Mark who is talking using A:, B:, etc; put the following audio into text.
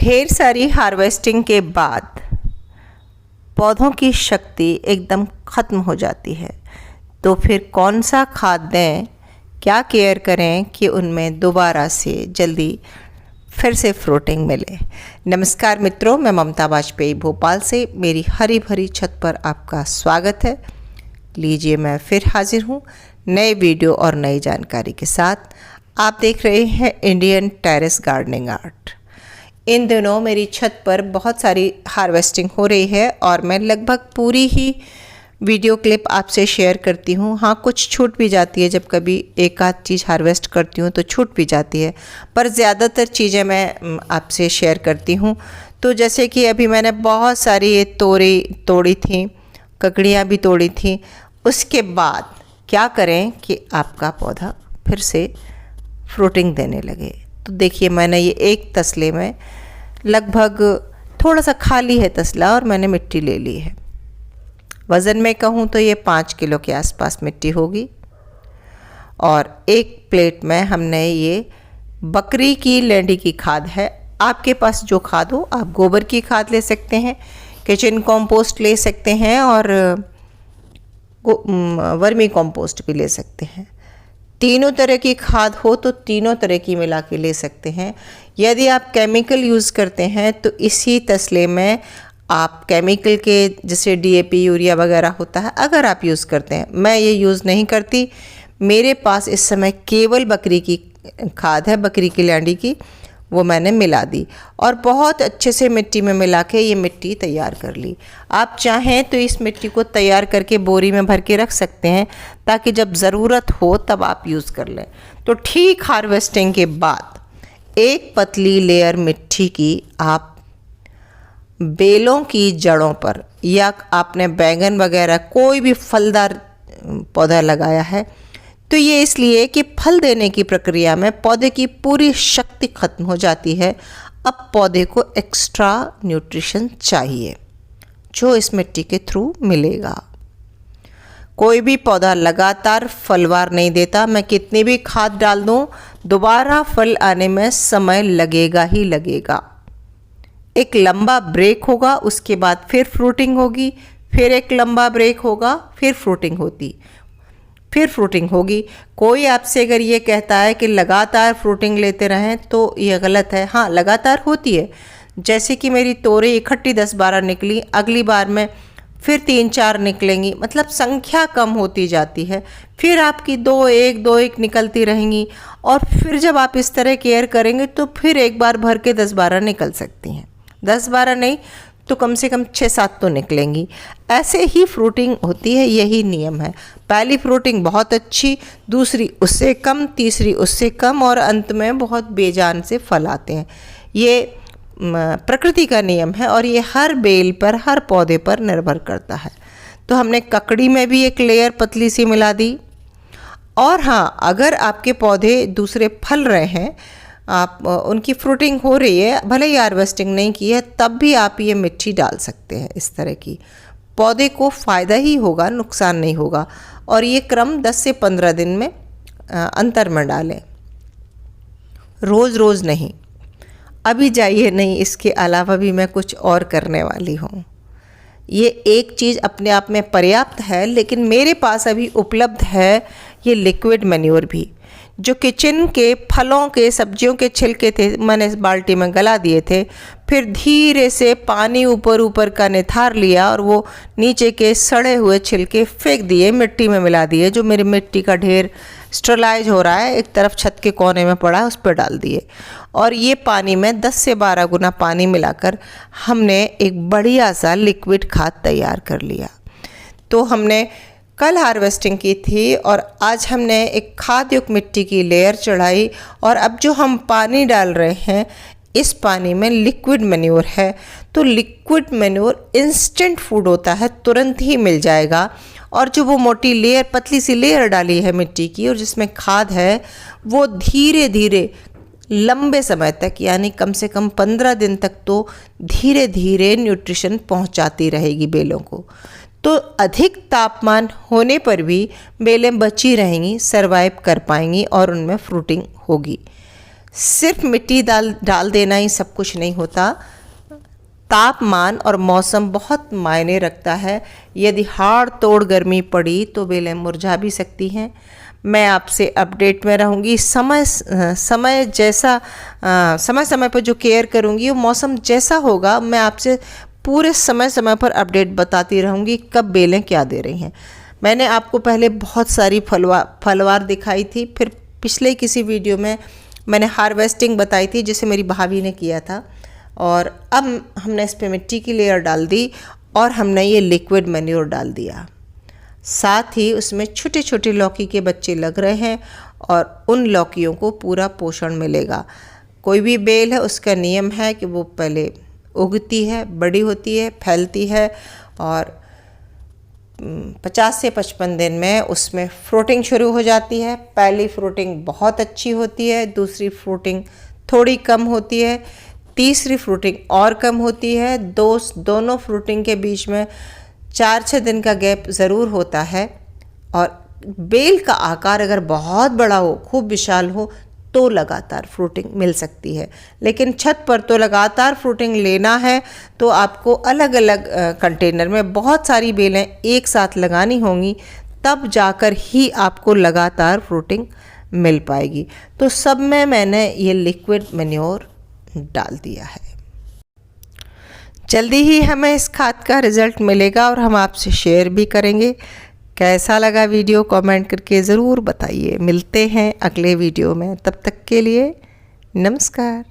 A: ढेर सारी हार्वेस्टिंग के बाद पौधों की शक्ति एकदम ख़त्म हो जाती है, तो फिर कौन सा खाद दें, क्या केयर करें कि उनमें दोबारा से जल्दी फिर से फ्रूटिंग मिले। नमस्कार मित्रों, मैं ममता वाजपेयी भोपाल से मेरी हरी भरी छत पर आपका स्वागत है। लीजिए, मैं फिर हाजिर हूँ नए वीडियो और नई जानकारी के साथ। आप देख रहे हैं इंडियन टेरेस गार्डनिंग आर्ट। इन दिनों मेरी छत पर बहुत सारी हार्वेस्टिंग हो रही है और मैं लगभग पूरी ही वीडियो क्लिप आपसे शेयर करती हूँ। हाँ, कुछ छूट भी जाती है, जब कभी एक आध चीज़ हार्वेस्ट करती हूँ तो छूट भी जाती है, पर ज़्यादातर चीज़ें मैं आपसे शेयर करती हूँ। तो जैसे कि अभी मैंने बहुत सारी ये तोड़ी थी, ककड़ियाँ भी तोड़ी थी। उसके बाद क्या करें कि आपका पौधा फिर से फ्रूटिंग देने लगे। तो देखिए, मैंने ये एक तसले में लगभग थोड़ा सा खाली है तसला और मैंने मिट्टी ले ली है। वज़न में कहूँ तो ये 5 किलो के आसपास मिट्टी होगी। और एक प्लेट में हमने ये बकरी की लेंडी की खाद है। आपके पास जो खाद हो, आप गोबर की खाद ले सकते हैं, किचन कॉम्पोस्ट ले सकते हैं और वर्मी कॉम्पोस्ट भी ले सकते हैं। तीनों तरह की खाद हो तो तीनों तरह की मिला के ले सकते हैं। यदि आप केमिकल यूज़ करते हैं तो इसी तसले में आप केमिकल के जैसे डीएपी, यूरिया वगैरह होता है, अगर आप यूज़ करते हैं। मैं ये यूज़ नहीं करती। मेरे पास इस समय केवल बकरी की खाद है, बकरी की लेंडी की, वो मैंने मिला दी और बहुत अच्छे से मिट्टी में मिला के ये मिट्टी तैयार कर ली। आप चाहें तो इस मिट्टी को तैयार करके बोरी में भर के रख सकते हैं, ताकि जब ज़रूरत हो तब आप यूज़ कर लें। तो ठीक हार्वेस्टिंग के बाद एक पतली लेयर मिट्टी की आप बेलों की जड़ों पर, या आपने बैंगन वगैरह कोई भी फलदार पौधा लगाया है, तो ये इसलिए कि फल देने की प्रक्रिया में पौधे की पूरी शक्ति खत्म हो जाती है। अब पौधे को एक्स्ट्रा न्यूट्रिशन चाहिए, जो इस मिट्टी के थ्रू मिलेगा। कोई भी पौधा लगातार फलवार नहीं देता। मैं कितनी भी खाद डाल दूं, दोबारा फल आने में समय लगेगा ही लगेगा। एक लंबा ब्रेक होगा, उसके बाद फिर फ्रूटिंग होगी, फिर एक लंबा ब्रेक होगा, फिर फ्रूटिंग होगी। कोई आपसे अगर ये कहता है कि लगातार फ्रूटिंग लेते रहें, तो ये गलत है। हाँ, लगातार होती है। जैसे कि मेरी तोरी इकट्ठी 10-12 निकली, अगली बार में फिर 3-4 निकलेंगी, मतलब संख्या कम होती जाती है। फिर आपकी 2-1 निकलती रहेंगी और फिर जब आप इस तरह केयर करेंगे तो फिर एक बार भर के 10-12 निकल सकती हैं। 10-12 नहीं तो कम से कम 6-7 तो निकलेंगी। ऐसे ही फ्रूटिंग होती है, यही नियम है। पहली फ्रूटिंग बहुत अच्छी, दूसरी उससे कम, तीसरी उससे कम और अंत में बहुत बेजान से फल आते हैं। ये प्रकृति का नियम है और ये हर बेल पर, हर पौधे पर निर्भर करता है। तो हमने ककड़ी में भी एक लेयर पतली सी मिला दी। और हाँ, अगर आपके पौधे दूसरे फल रहे हैं, आप उनकी फ्रूटिंग हो रही है, भले ही हार्वेस्टिंग नहीं की है, तब भी आप ये मिट्टी डाल सकते हैं। इस तरह की पौधे को फ़ायदा ही होगा, नुकसान नहीं होगा। और ये क्रम 10 से 15 दिन में अंतर में डालें, रोज़ रोज़ नहीं। अभी जाइए नहीं, इसके अलावा भी मैं कुछ और करने वाली हूँ। ये एक चीज़ अपने आप में पर्याप्त है, लेकिन मेरे पास अभी उपलब्ध है ये लिक्विड मैन्योर भी। जो किचन के फलों के, सब्जियों के छिलके थे, मैंने इस बाल्टी में गला दिए थे। फिर धीरे से पानी ऊपर का निथार लिया और वो नीचे के सड़े हुए छिलके फेंक दिए, मिट्टी में मिला दिए। जो मेरी मिट्टी का ढेर स्टरलाइज हो रहा है, एक तरफ छत के कोने में पड़ा है, उस पर डाल दिए। और ये पानी में 10 से 12 गुना पानी मिलाकर हमने एक बढ़िया सा लिक्विड खाद तैयार कर लिया। तो हमने कल हार्वेस्टिंग की थी और आज हमने एक खाद युक्त मिट्टी की लेयर चढ़ाई। और अब जो हम पानी डाल रहे हैं, इस पानी में लिक्विड मैन्योर है। तो लिक्विड मैन्योर इंस्टेंट फूड होता है, तुरंत ही मिल जाएगा। और जो वो मोटी लेयर, पतली सी लेयर डाली है मिट्टी की और जिसमें खाद है, वो धीरे धीरे लंबे समय तक, यानी कम से कम 15 दिन तक तो धीरे धीरे न्यूट्रिशन पहुंचाती रहेगी बेलों को। तो अधिक तापमान होने पर भी बेलें बची रहेंगी, सरवाइव कर पाएंगी और उनमें फ्रूटिंग होगी। सिर्फ मिट्टी डाल देना ही सब कुछ नहीं होता। तापमान और मौसम बहुत मायने रखता है। यदि हाड़ तोड़ गर्मी पड़ी तो बेलें मुरझा भी सकती हैं। मैं आपसे अपडेट में रहूँगी। समय समय पर जो केयर करूँगी, वो मौसम जैसा होगा मैं आपसे पूरे समय पर अपडेट बताती रहूँगी कब बेलें क्या दे रही हैं। मैंने आपको पहले बहुत सारी फलवार दिखाई थी, फिर पिछले किसी वीडियो में मैंने हार्वेस्टिंग बताई थी जिसे मेरी भाभी ने किया था, और अब हमने इस पे मिट्टी की लेयर डाल दी और हमने ये लिक्विड मैन्योर डाल दिया। साथ ही उसमें छोटे छोटे लौकी के बच्चे लग रहे हैं और उन लौकियों को पूरा पोषण मिलेगा। कोई भी बेल है उसका नियम है कि वो पहले उगती है, बड़ी होती है, फैलती है और 50 से 55 दिन में उसमें फ्रूटिंग शुरू हो जाती है। पहली फ्रूटिंग बहुत अच्छी होती है, दूसरी फ्रूटिंग थोड़ी कम होती है, तीसरी फ्रूटिंग और कम होती है। दोनों फ्रूटिंग के बीच में 4-6 दिन का गैप ज़रूर होता है। और बेल का आकार अगर बहुत बड़ा हो, खूब विशाल हो, तो लगातार फ्रूटिंग मिल सकती है। लेकिन छत पर तो लगातार फ्रूटिंग लेना है तो आपको अलग अलग कंटेनर में बहुत सारी बेलें एक साथ लगानी होंगी, तब जाकर ही आपको लगातार फ्रूटिंग मिल पाएगी। तो सब में मैंने ये लिक्विड मैन्योर डाल दिया है। जल्दी ही हमें इस खाद का रिज़ल्ट मिलेगा और हम आपसे शेयर भी करेंगे। कैसा लगा वीडियो कमेंट करके ज़रूर बताइए। मिलते हैं अगले वीडियो में, तब तक के लिए नमस्कार।